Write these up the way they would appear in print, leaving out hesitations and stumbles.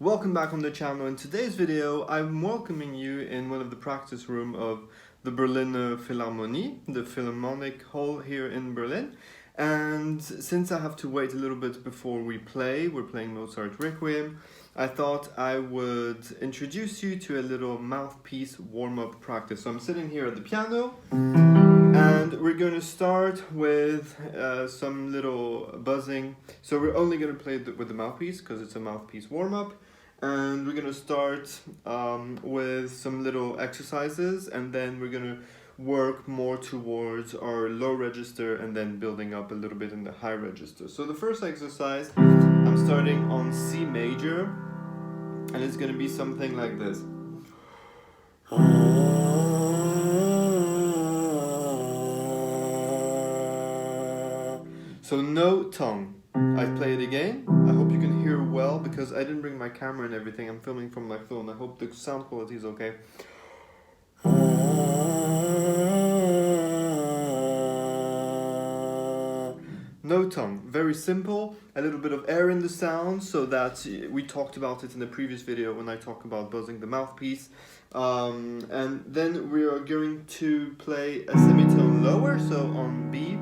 Welcome back on the channel. In today's video, I'm welcoming you in one of the practice room of the Berliner Philharmonie, the Philharmonic Hall here in Berlin. And since I have to wait a little bit before we're playing Mozart Requiem, I thought I would introduce you to a little mouthpiece warm-up practice. So I'm sitting here at the piano, and we're going to start with some little buzzing. So we're only going to play with the mouthpiece because it's a mouthpiece warm-up. And we're going to start with some little exercises, and then we're going to work more towards our low register and then building up a little bit in the high register. So the first exercise, I'm starting on C major, and it's going to be something like this. So no tongue. I play it again. I hope you can hear well because I didn't bring my camera and everything. I'm filming from my phone. I hope the sound quality is okay. No tongue. Very simple. A little bit of air in the sound so that we talked about it in the previous video when I talked about buzzing the mouthpiece. And then we are going to play a semitone lower, so on B.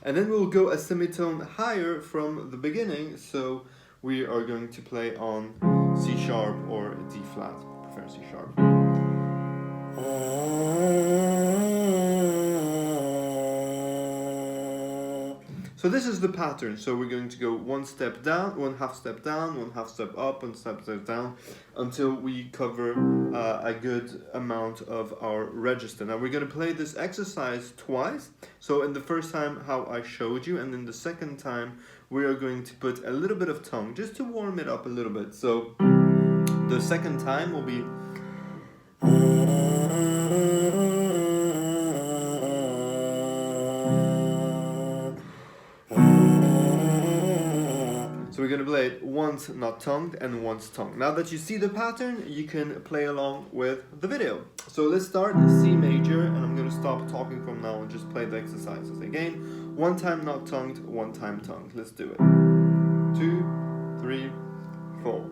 And then we'll go a semitone higher from the beginning, so we are going to play on C sharp or D flat. I prefer C sharp. So this is the pattern. So we're going to go one step down, one half step down, one half step up, one step down, until we cover a good amount of our register. Now we're going to play this exercise twice. So in the first time how I showed you, and then the second time we are going to put a little bit of tongue just to warm it up a little bit. So the second time will be So we're going to play it once not tongued and once tongued. Now that you see the pattern, you can play along with the video. So let's start C major, and I'm going to stop talking from now and just play the exercises. Again, one time not tongued, one time tongued. Let's do it. 2, 3, 4.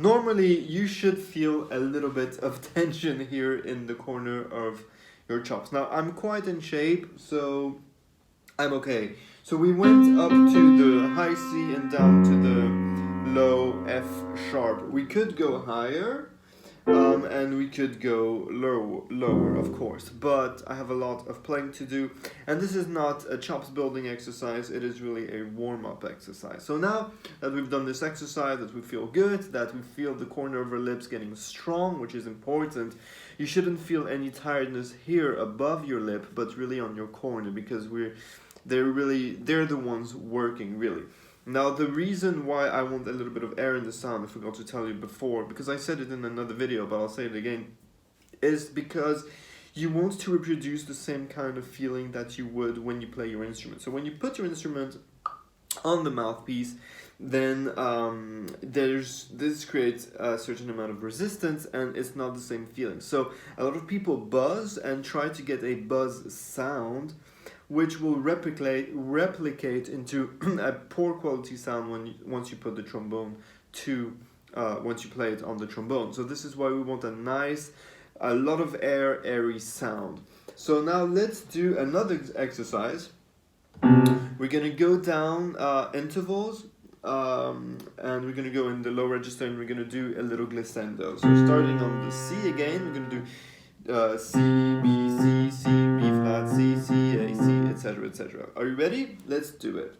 Normally, you should feel a little bit of tension here in the corner of your chops. Now, I'm quite in shape, so I'm okay. So we went up to the high C and down to the low F sharp. We could go higher, and we could go lower, of course, but I have a lot of playing to do, and this is not a chops building exercise, it is really a warm-up exercise. So now that we've done this exercise, that we feel good, that we feel the corner of our lips getting strong, which is important, you shouldn't feel any tiredness here above your lip, but really on your corner, because they're the ones working, really. Now, the reason why I want a little bit of air in the sound, I forgot to tell you before, because I said it in another video, but I'll say it again, is because you want to reproduce the same kind of feeling that you would when you play your instrument. So when you put your instrument on the mouthpiece, then this creates a certain amount of resistance, and it's not the same feeling. So a lot of people buzz and try to get a buzz sound, which will replicate into a poor quality sound once you put the trombone once you play it on the trombone. So this is why we want a lot of airy sound. So now let's do another exercise. We're gonna go down intervals, and we're gonna go in the low register, and we're gonna do a little glissando. So starting on the C again, we're gonna do C, B, C, C, B flat, C, C, A, C, etc., etc. Are you ready? Let's do it.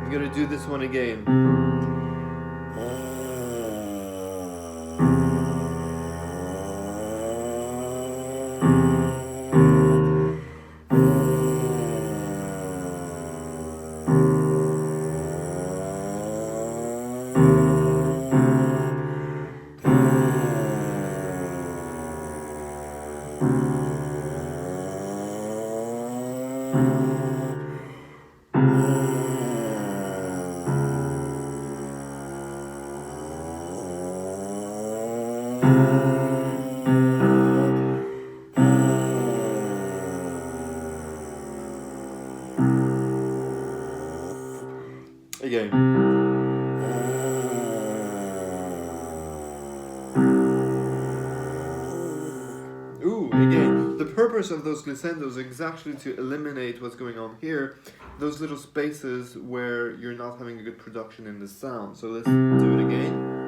I'm gonna do this one again. Again. Ooh, again. The purpose of those glissandos is exactly to eliminate what's going on here, those little spaces where you're not having a good production in the sound. So let's do it again.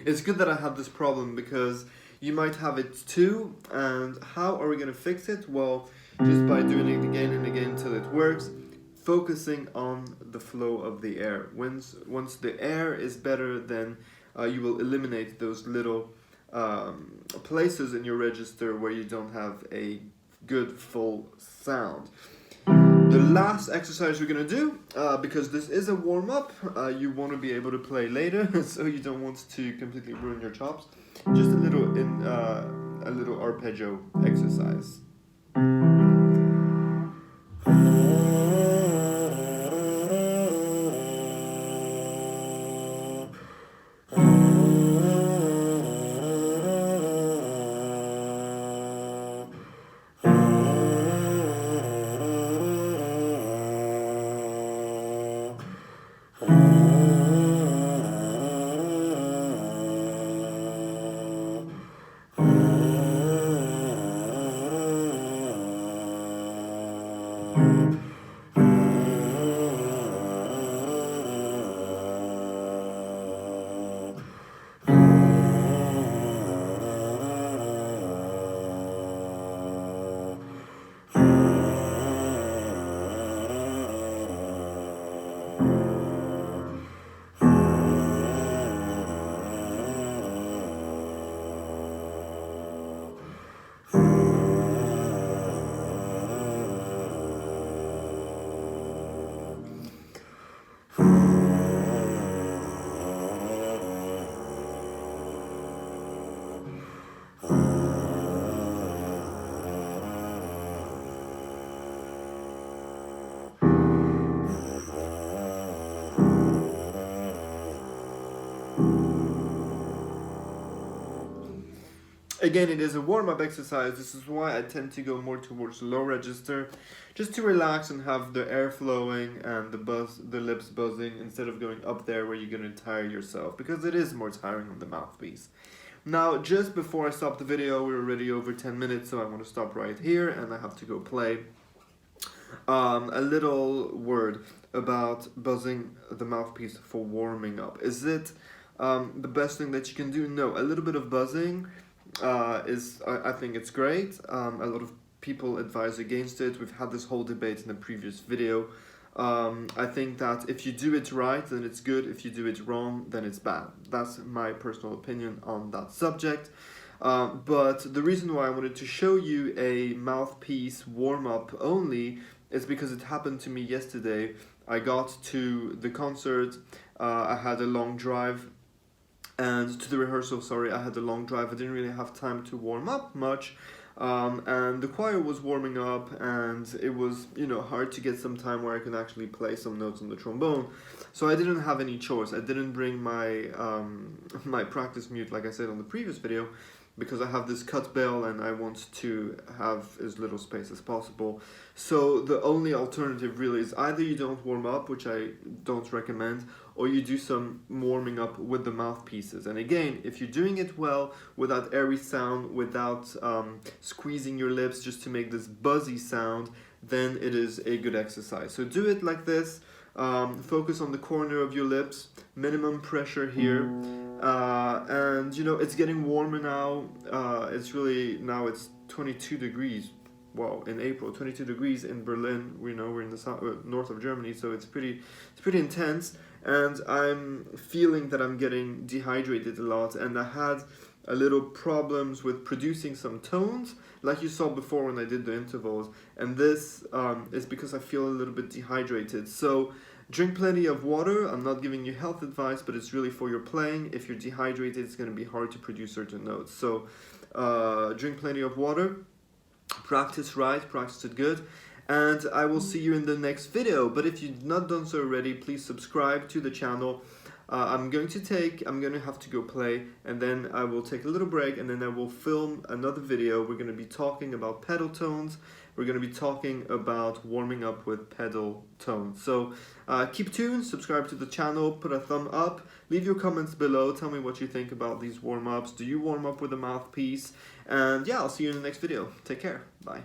It's good that I have this problem because you might have it too, and how are we going to fix it? Well, just by doing it again and again until it works, focusing on the flow of the air. Once the air is better, then you will eliminate those little places in your register where you don't have a good full sound. The last exercise we're going to do, because this is a warm-up, you want to be able to play later, so you don't want to completely ruin your chops. Just a little arpeggio exercise. Again, it is a warm-up exercise. This is why I tend to go more towards low register, just to relax and have the air flowing and the lips buzzing, instead of going up there where you're going to tire yourself, because it is more tiring on the mouthpiece. Now, just before I stop the video, we're already over 10 minutes, so I want to stop right here and I have to go play. A little word about buzzing the mouthpiece for warming up. Is it the best thing that you can do? No, a little bit of buzzing I think it's great. A lot of people advise against it. We've had this whole debate in a previous video. I think that if you do it right, then it's good. If you do it wrong, then it's bad. That's my personal opinion on that subject. But the reason why I wanted to show you a mouthpiece warm-up only is because it happened to me yesterday. I got to the concert, I had a long drive, and to the rehearsal, sorry, I had a long drive. I didn't really have time to warm up much. And the choir was warming up, and it was, hard to get some time where I can actually play some notes on the trombone. So I didn't have any choice. I didn't bring my my practice mute, like I said on the previous video, because I have this cut bell and I want to have as little space as possible. So the only alternative really is either you don't warm up, which I don't recommend, or you do some warming up with the mouthpieces. And again, if you're doing it well, without airy sound, without squeezing your lips just to make this buzzy sound, then it is a good exercise. So do it like this. Focus on the corner of your lips, minimum pressure here, and it's getting warmer now. Now it's 22 degrees. Well, in April, 22 degrees in Berlin. We're in the north of Germany, so it's pretty intense. And I'm feeling that I'm getting dehydrated a lot, and I had a little problems with producing some tones, like you saw before when I did the intervals. And this is because I feel a little bit dehydrated. So drink plenty of water. I'm not giving you health advice, but it's really for your playing. If you're dehydrated, it's going to be hard to produce certain notes. So drink plenty of water. Practice right, practice it good, and I will see you in the next video. But if you've not done so already, please subscribe to the channel. I'm going to have to go play, and then I will take a little break, and then I will film another video. We're going to be talking about pedal tones. We're going to be talking about warming up with pedal tones. So keep tuned, subscribe to the channel, put a thumb up, leave your comments below, tell me what you think about these warm-ups. Do you warm up with a mouthpiece? And yeah, I'll see you in the next video. Take care. Bye.